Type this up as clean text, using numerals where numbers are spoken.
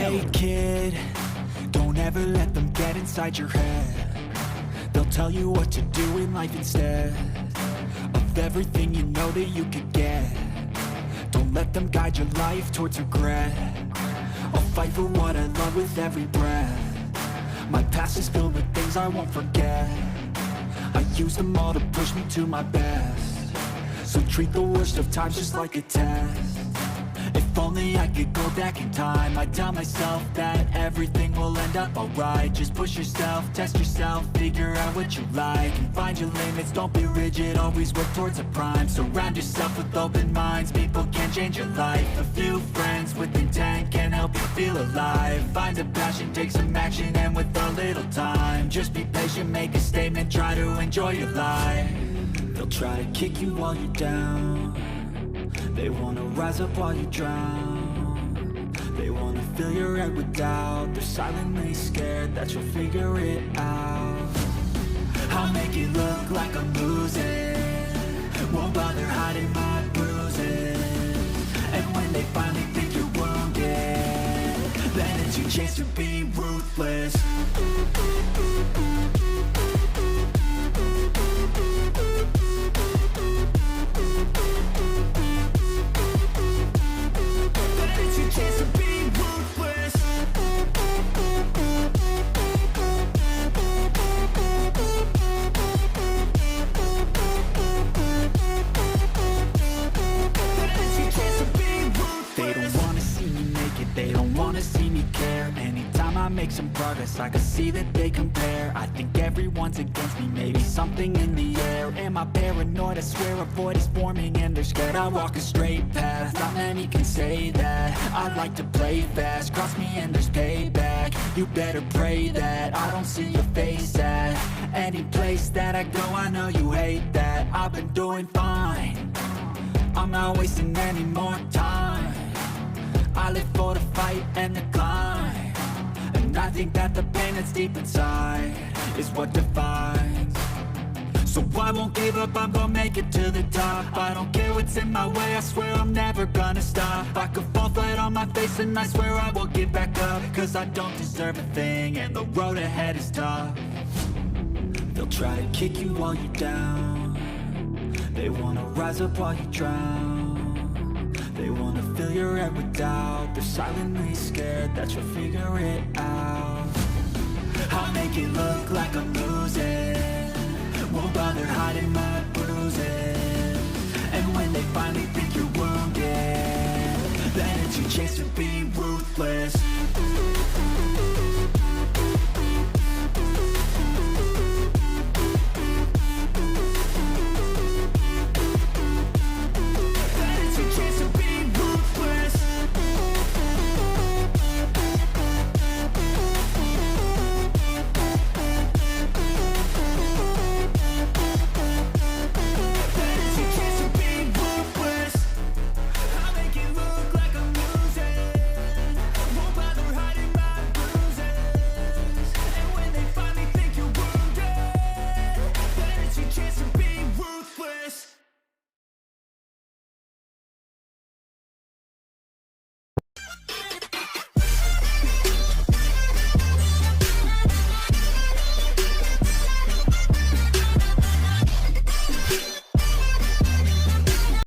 Hey kid, don't ever let them get inside your head. They'll tell you what to do in life instead of everything you know that you could get. Don't let them guide your life towards regret. I'll fight for what I love with every breath. My past is filled with things I won't forget. I use them all to push me to my best. So treat the worst of times just like a test. If only I could go back in time, I'd tell myself that everything will end up alright. Just push yourself, test yourself, figure out what you like, and find your limits, don't be rigid, always work towards a prime. Surround yourself with open minds, people can change your life. A few friends with intent can help you feel alive. Find a passion, take some action, and with a little time, just be patient, make a statement, try to enjoy your life. They'll try to kick you while you're down. They wanna rise up while you drown. They wanna fill your head with doubt. They're silently scared that you'll figure it out. I'll make it look like I'm losing, won't bother hiding my bruises. And when they finally think you're wounded, then it's your chance to be ruthless. Make some progress, I can see that they compare. I think everyone's against me, maybe something in the air. Am I paranoid? I swear a void is forming and they're scared. I walk a straight path, not many can say that. I like to play fast, cross me and there's payback. You better pray that I don't see your face at any place that I go. I know you hate that. I've been doing fine, I'm not wasting any more time. I live for the fight and the climb. I think that the pain that's deep inside is what defines. So I won't give up, I'm gonna make it to the top. I don't care what's in my way, I swear I'm never gonna stop. I could fall flat on my face and I swear I won't give back up. Cause I don't deserve a thing and the road ahead is tough. They'll try to kick you while you're down. They wanna rise up while you drown. They wanna fill your head with doubt. They're silently scared that you'll figure it out. I'll make it look like I'm losing, won't bother hiding my bruises. And when they finally think you're wounded, then it's your chance to be ruthless.